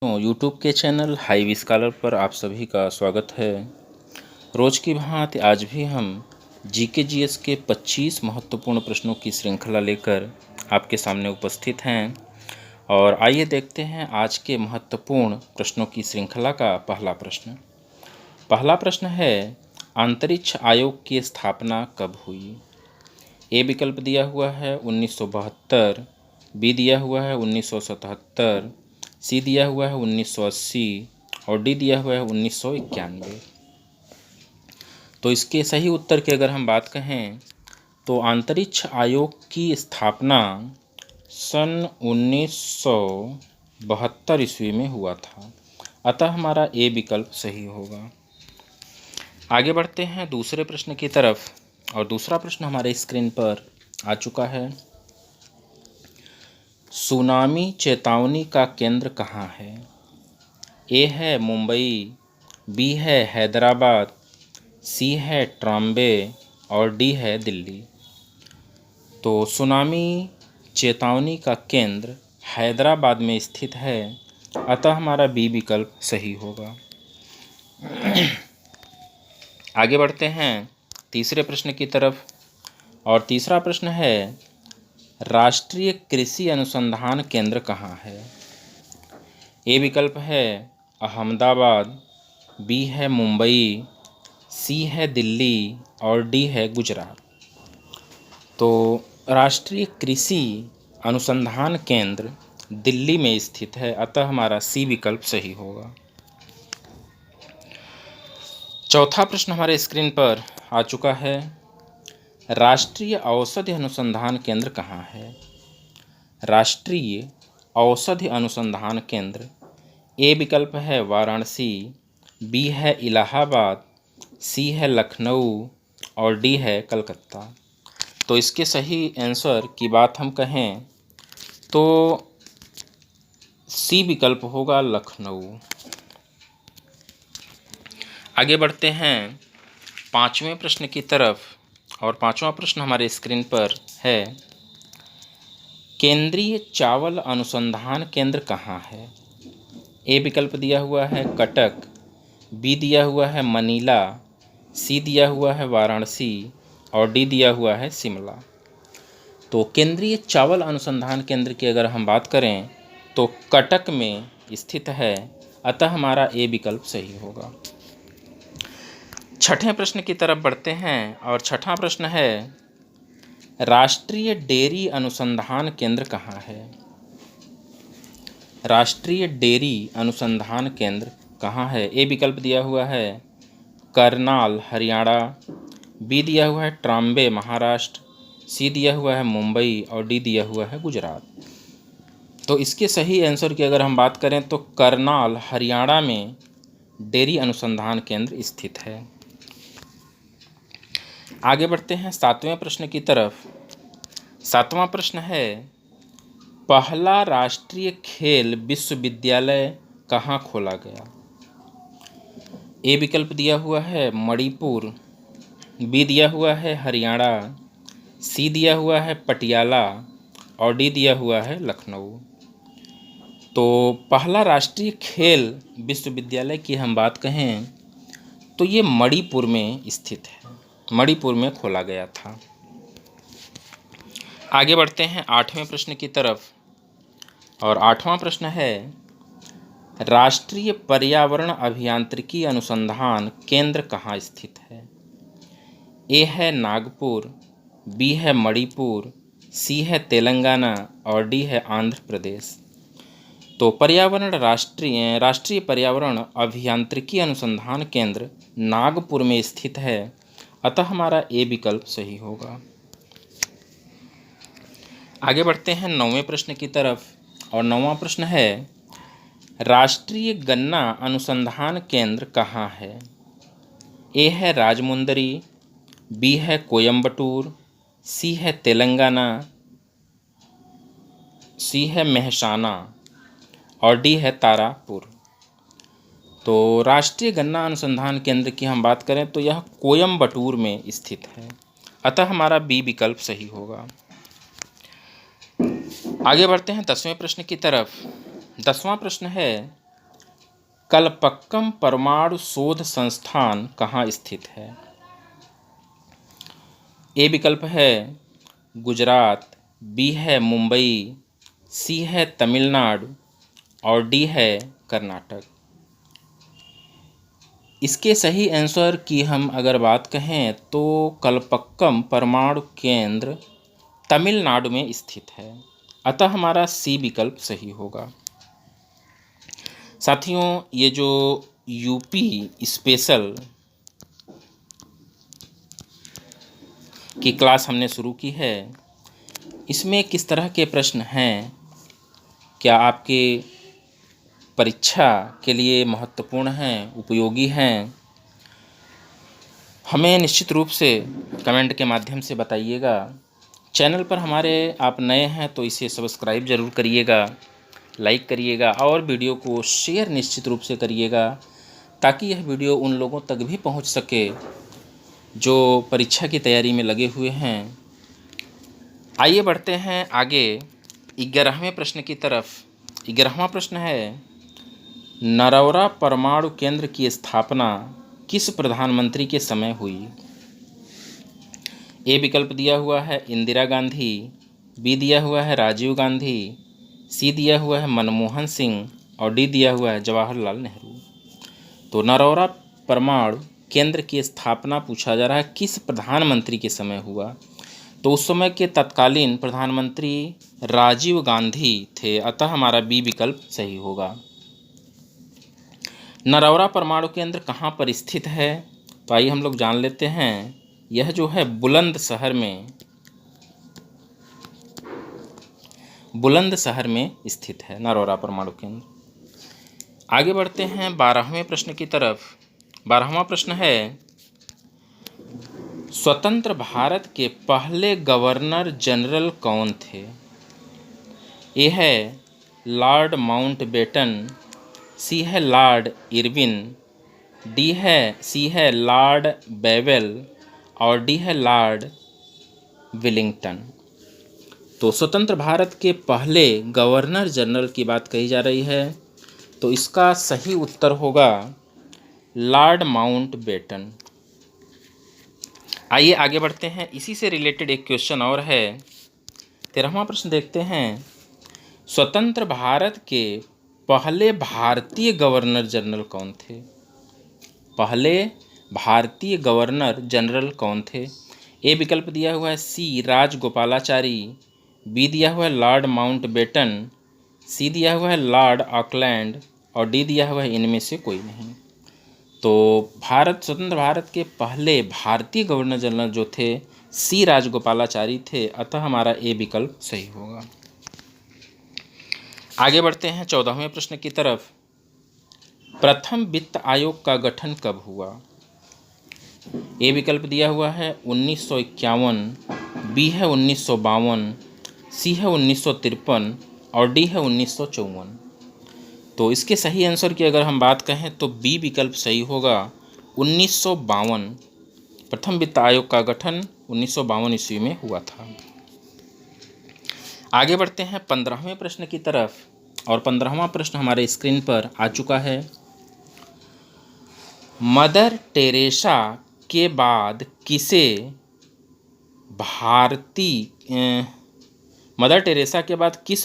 तो यूट्यूब के channel heavy scholar पर आप सभी का स्वागत है। रोज़ की भांति आज भी हम जीके जीएस के 25 महत्वपूर्ण प्रश्नों की श्रृंखला लेकर आपके सामने उपस्थित हैं और आइए देखते हैं आज के महत्वपूर्ण प्रश्नों की श्रृंखला का पहला प्रश्न। पहला प्रश्न है, अंतरिक्ष आयोग की स्थापना कब हुई? ए विकल्प दिया हुआ है 1972, बी दिया हुआ है 1977, सी दिया हुआ है 1980 और डी दिया हुआ है 1991। तो इसके सही उत्तर की अगर हम बात कहें तो अंतरिक्ष आयोग की स्थापना सन 1972 ईस्वी में हुआ था, अतः हमारा ए विकल्प सही होगा। आगे बढ़ते हैं दूसरे प्रश्न की तरफ और दूसरा प्रश्न हमारे स्क्रीन पर आ चुका है। सुनामी चेतावनी का केंद्र कहाँ है? ए है मुंबई, बी है हैदराबाद, सी है ट्रॉम्बे और डी है दिल्ली। तो सुनामी चेतावनी का केंद्र हैदराबाद में स्थित है, अतः हमारा बी विकल्प सही होगा। आगे बढ़ते हैं तीसरे प्रश्न की तरफ और तीसरा प्रश्न है, राष्ट्रीय कृषि अनुसंधान केंद्र कहाँ है? ए विकल्प है अहमदाबाद, बी है मुंबई, सी है दिल्ली और डी है गुजरात। तो राष्ट्रीय कृषि अनुसंधान केंद्र दिल्ली में स्थित है, अतः हमारा सी विकल्प सही होगा। चौथा प्रश्न हमारे स्क्रीन पर आ चुका है, राष्ट्रीय औषधि अनुसंधान केंद्र कहाँ है? राष्ट्रीय औषधि अनुसंधान केंद्र ए विकल्प है वाराणसी, बी है इलाहाबाद, सी है लखनऊ और डी है कलकत्ता। तो इसके सही आंसर की बात हम कहें तो सी विकल्प होगा लखनऊ। आगे बढ़ते हैं पांचवें प्रश्न की तरफ और पांचवा प्रश्न हमारे स्क्रीन पर है, केंद्रीय चावल अनुसंधान केंद्र कहाँ है? ए विकल्प दिया हुआ है कटक, बी दिया हुआ है मनीला, सी दिया हुआ है वाराणसी और डी दिया हुआ है शिमला। तो केंद्रीय चावल अनुसंधान केंद्र की अगर हम बात करें तो कटक में स्थित है, अतः हमारा ए विकल्प सही होगा। छठे प्रश्न की तरफ बढ़ते हैं और छठा प्रश्न है, राष्ट्रीय डेयरी अनुसंधान केंद्र कहाँ है? राष्ट्रीय डेयरी अनुसंधान केंद्र कहाँ है? ए विकल्प दिया हुआ है करनाल हरियाणा, बी दिया हुआ है ट्रॉम्बे महाराष्ट्र, सी दिया हुआ है मुंबई और डी दिया हुआ है गुजरात। तो इसके सही आंसर की अगर हम बात करें तो करनाल हरियाणा में डेयरी अनुसंधान केंद्र स्थित है। आगे बढ़ते हैं सातवें प्रश्न की तरफ। सातवां प्रश्न है, पहला राष्ट्रीय खेल विश्वविद्यालय कहाँ खोला गया? ए विकल्प दिया हुआ है मणिपुर, बी दिया हुआ है हरियाणा, सी दिया हुआ है पटियाला और डी दिया हुआ है लखनऊ। तो पहला राष्ट्रीय खेल विश्वविद्यालय की हम बात कहें तो ये मणिपुर में स्थित है, मणिपुर में खोला गया था। आगे बढ़ते हैं आठवें प्रश्न की तरफ और आठवां प्रश्न है, राष्ट्रीय पर्यावरण अभियांत्रिकी अनुसंधान केंद्र कहाँ स्थित है? ए है नागपुर, बी है मणिपुर, सी है तेलंगाना और डी है आंध्र प्रदेश। तो राष्ट्रीय पर्यावरण अभियांत्रिकी अनुसंधान केंद्र नागपुर में स्थित है, अतः हमारा ए विकल्प सही होगा। आगे बढ़ते हैं नौवें प्रश्न की तरफ और नौवां प्रश्न है, राष्ट्रीय गन्ना अनुसंधान केंद्र कहाँ है? ए है राजमुंदरी, बी है कोयम्बटूर, सी है तेलंगाना, सी है मेहसाना और डी है तारापुर। तो राष्ट्रीय गन्ना अनुसंधान केंद्र की हम बात करें तो यह कोयम्बटूर में स्थित है, अतः हमारा बी विकल्प सही होगा। आगे बढ़ते हैं 10वें प्रश्न की तरफ। 10वां प्रश्न है, कलपक्कम परमाणु शोध संस्थान कहाँ स्थित है? ए विकल्प है गुजरात, बी है मुंबई, सी है तमिलनाडु और डी है कर्नाटक। इसके सही आंसर की हम अगर बात कहें तो कलपक्कम परमाणु केंद्र तमिलनाडु में स्थित है, अतः हमारा सी विकल्प सही होगा। साथियों, ये जो यूपी स्पेशल की क्लास हमने शुरू की है, इसमें किस तरह के प्रश्न हैं, क्या आपके परीक्षा के लिए महत्वपूर्ण हैं, उपयोगी हैं, हमें निश्चित रूप से कमेंट के माध्यम से बताइएगा। चैनल पर हमारे आप नए हैं तो इसे सब्सक्राइब ज़रूर करिएगा, लाइक करिएगा और वीडियो को शेयर निश्चित रूप से करिएगा, ताकि यह वीडियो उन लोगों तक भी पहुंच सके जो परीक्षा की तैयारी में लगे हुए हैं। आइए बढ़ते हैं आगे 11वें प्रश्न की तरफ। 11वां प्रश्न है, नरौरा परमाणु केंद्र की स्थापना किस प्रधानमंत्री के समय हुई? ए विकल्प दिया हुआ है इंदिरा गांधी, बी दिया हुआ है राजीव गांधी, सी दिया हुआ है मनमोहन सिंह और डी दिया हुआ है जवाहरलाल नेहरू। तो नरौरा परमाणु केंद्र की स्थापना पूछा जा रहा है किस प्रधानमंत्री के समय हुआ? तो उस समय के तत्कालीन प्रधानमंत्री राजीव गांधी थे, अतः हमारा बी विकल्प सही होगा। नरौरा परमाणु केंद्र कहाँ पर स्थित है? तो आइए हम लोग जान लेते हैं। यह जो है बुलंदशहर में स्थित है नरौरा परमाणु केंद्र। आगे बढ़ते हैं 12वें प्रश्न की तरफ। 12वां प्रश्न है, स्वतंत्र भारत के पहले गवर्नर जनरल कौन थे? ए है लॉर्ड माउंटबेटन, सी है लॉर्ड इरविन, सी है लॉर्ड बेवेल और डी है लॉर्ड विलिंगटन। तो स्वतंत्र भारत के पहले गवर्नर जनरल की बात कही जा रही है, तो इसका सही उत्तर होगा लॉर्ड माउंटबेटन। आइए आगे बढ़ते हैं, इसी से रिलेटेड एक क्वेश्चन और है। 13वां प्रश्न देखते हैं, स्वतंत्र भारत के पहले भारतीय गवर्नर जनरल कौन थे? पहले भारतीय गवर्नर जनरल कौन थे? ए विकल्प दिया हुआ है सी राजगोपालाचारी, बी दिया हुआ है लॉर्ड माउंटबेटन, सी दिया हुआ है लॉर्ड ऑकलैंड और डी दिया हुआ है इनमें से कोई नहीं। तो स्वतंत्र भारत के पहले भारतीय गवर्नर जनरल जो थे सी राजगोपालाचारी थे, अतः हमारा ए विकल्प सही होगा। आगे बढ़ते हैं 14वें प्रश्न की तरफ। प्रथम वित्त आयोग का गठन कब हुआ? ए विकल्प दिया हुआ है 1951, बी है 1952, सी है 1953 और डी है 1954। तो इसके सही आंसर की अगर हम बात कहें तो बी विकल्प सही होगा 1952। प्रथम वित्त आयोग का गठन 1952 ईस्वी में हुआ था। आगे बढ़ते हैं 15वें प्रश्न की तरफ और 15वां प्रश्न हमारे स्क्रीन पर आ चुका है। मदर टेरेसा के बाद किस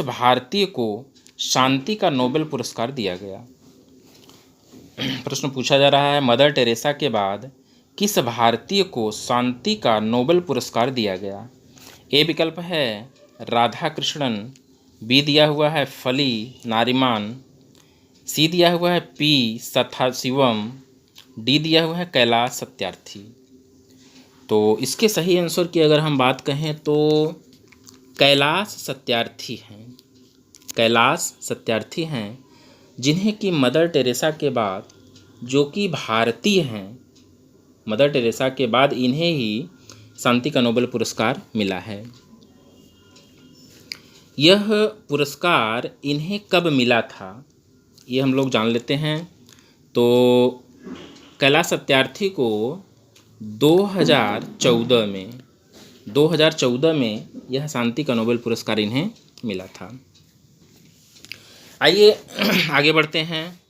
भारतीय को शांति का नोबेल पुरस्कार दिया गया? प्रश्न पूछा जा रहा है, मदर टेरेसा के बाद किस भारतीय को शांति का नोबेल पुरस्कार दिया गया? ए विकल्प है राधा कृष्णन, बी दिया हुआ है फली नारिमान, सी दिया हुआ है पी सदाशिवम, डी दिया हुआ है कैलाश सत्यार्थी। तो इसके सही आंसर की अगर हम बात कहें तो कैलाश सत्यार्थी हैं, जिन्हें कि मदर टेरेसा के बाद, जो कि भारतीय हैं, मदर टेरेसा के बाद इन्हें ही शांति का नोबेल पुरस्कार मिला है। यह पुरस्कार इन्हें कब मिला था ये हम लोग जान लेते हैं। तो कैलाश सत्यार्थी को 2014 में यह शांति का नोबेल पुरस्कार इन्हें मिला था। आइए आगे बढ़ते हैं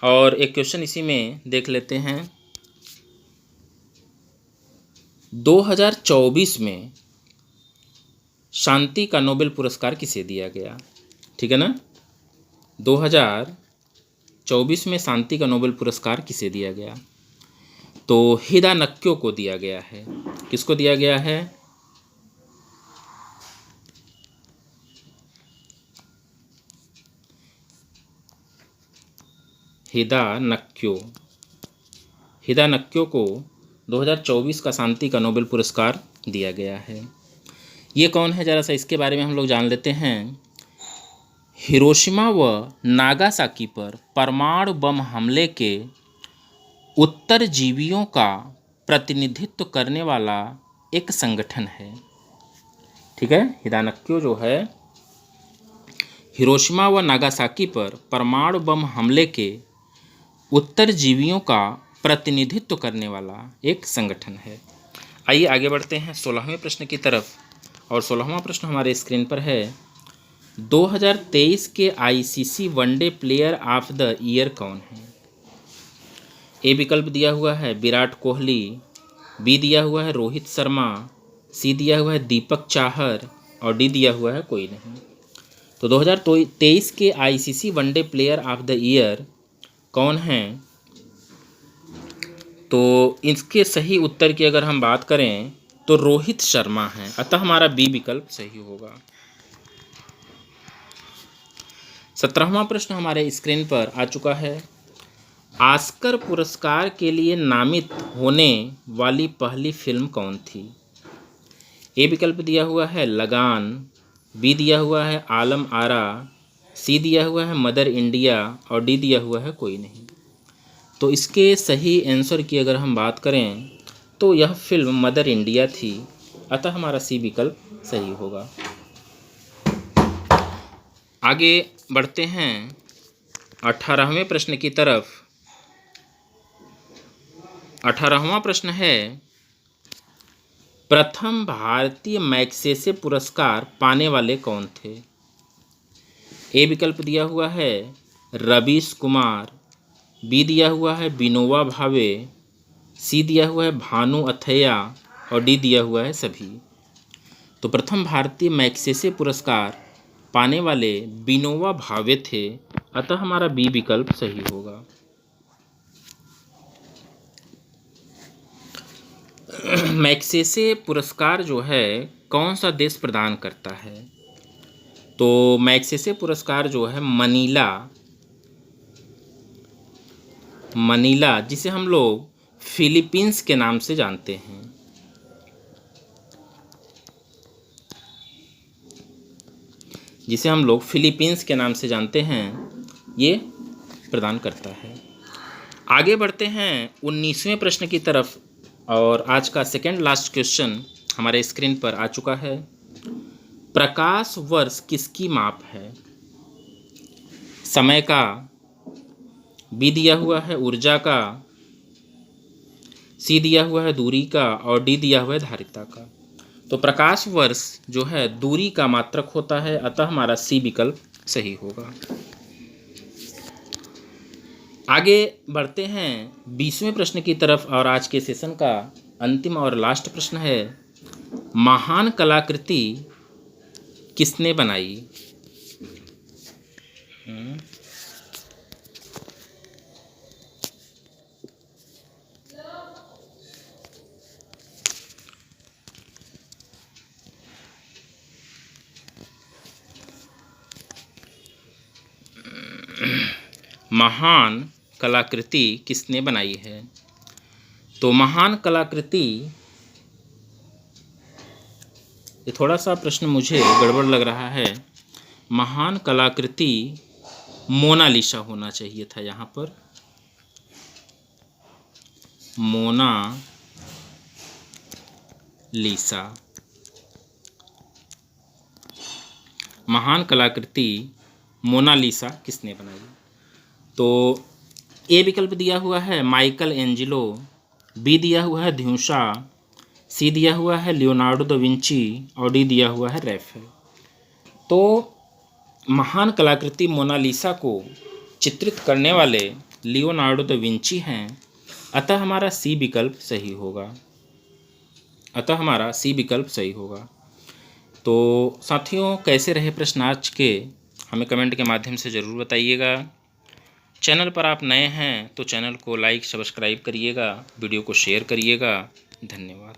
और एक क्वेश्चन इसी में देख लेते हैं। 2024 में शांति का नोबेल पुरस्कार किसे दिया गया? ठीक है ना। 2024 में शांति का नोबेल पुरस्कार किसे दिया गया? तो हिदा नक्यो को दिया गया है। किसको दिया गया है? हिदा नक्यो को 2024 का शांति का नोबेल पुरस्कार दिया गया है। ये कौन है, ज़रा सा इसके बारे में हम लोग जान लेते हैं। हिरोशिमा व नागासाकी पर परमाणु बम हमले के उत्तरजीवियों का प्रतिनिधित्व करने वाला एक संगठन है। ठीक है, हिदा नक्यो जो है हिरोशिमा व नागासाकी पर परमाणु बम हमले के उत्तरजीवियों का प्रतिनिधित्व करने वाला एक संगठन है। आइए आगे बढ़ते हैं 16वें प्रश्न की तरफ। और 16वां प्रश्न हमारे स्क्रीन पर है। 2023 के ICC one day player of the year कौन है? ए विकल्प दिया हुआ है विराट कोहली, बी दिया हुआ है रोहित शर्मा, सी दिया हुआ है दीपक चाहर और डी दिया हुआ है कोई नहीं। तो 2023 के ICC one day player of the year कौन हैं? तो इसके सही उत्तर की अगर हम बात करें तो रोहित शर्मा हैं, अतः हमारा बी विकल्प सही होगा। 17वां प्रश्न हमारे स्क्रीन पर आ चुका है। ऑस्कर पुरस्कार के लिए नामित होने वाली पहली फिल्म कौन थी? ए विकल्प दिया हुआ है लगान, बी दिया हुआ है आलम आरा, सी दिया हुआ है मदर इंडिया और डी दिया हुआ है कोई नहीं। तो इसके सही आंसर की अगर हम बात करें तो यह फिल्म मदर इंडिया थी, अतः हमारा सी विकल्प सही होगा। आगे बढ़ते हैं 18वें प्रश्न की तरफ। 18वां प्रश्न है, प्रथम भारतीय मैग्सेसे पुरस्कार पाने वाले कौन थे? ए विकल्प दिया हुआ है रवीश कुमार, बी दिया हुआ है विनोबा भावे, सी दिया हुआ है भानु अथैया और डी दिया हुआ है सभी। तो प्रथम भारतीय मैग्सेसे पुरस्कार पाने वाले विनोबा भावे थे, अतः हमारा बी विकल्प सही होगा। मैग्सेसे पुरस्कार जो है कौन सा देश प्रदान करता है? तो मैग्सेसे पुरस्कार जो है मनीला जिसे हम लोग फिलीपींस के नाम से जानते हैं, जिसे हम लोग फिलीपींस के नाम से जानते हैं, ये प्रदान करता है। आगे बढ़ते हैं 19वें प्रश्न की तरफ। और आज का सेकेंड लास्ट क्वेश्चन हमारे स्क्रीन पर आ चुका है। प्रकाश वर्ष किसकी माप है? समय का, बी दिया हुआ है ऊर्जा का, सी दिया हुआ है दूरी का और डी दिया हुआ है धारिता का। तो प्रकाश वर्ष जो है दूरी का मात्रक होता है, अतः हमारा सी विकल्प सही होगा। आगे बढ़ते हैं 20वें प्रश्न की तरफ। और आज के सेशन का अंतिम और लास्ट प्रश्न है, महान कलाकृति किसने बनाई? महान कलाकृति किसने बनाई है? तो महान कलाकृति, ये थोड़ा सा प्रश्न मुझे गड़बड़ लग रहा है। महान कलाकृति मोनालिसा होना चाहिए था यहाँ पर, मोनालिसा। महान कलाकृति मोनालिसा किसने बनाई? तो ए विकल्प दिया हुआ है माइकल एंजिलो, बी दिया हुआ है ध्यूसा, सी दिया हुआ है लियोनार्डो दा विंची और डी दिया हुआ है रैफेल। तो महान कलाकृति मोनालिसा को चित्रित करने वाले लियोनार्डो दा विंची हैं। अतः हमारा सी विकल्प सही होगा। अतः हमारा सी विकल्प सही होगा। तो साथियों, कैसे रहे प्रश्न आज के, हमें कमेंट के माध्यम से ज़रूर बताइएगा। चैनल पर आप नए हैं तो चैनल को लाइक सब्सक्राइब करिएगा, वीडियो को शेयर करिएगा। धन्यवाद।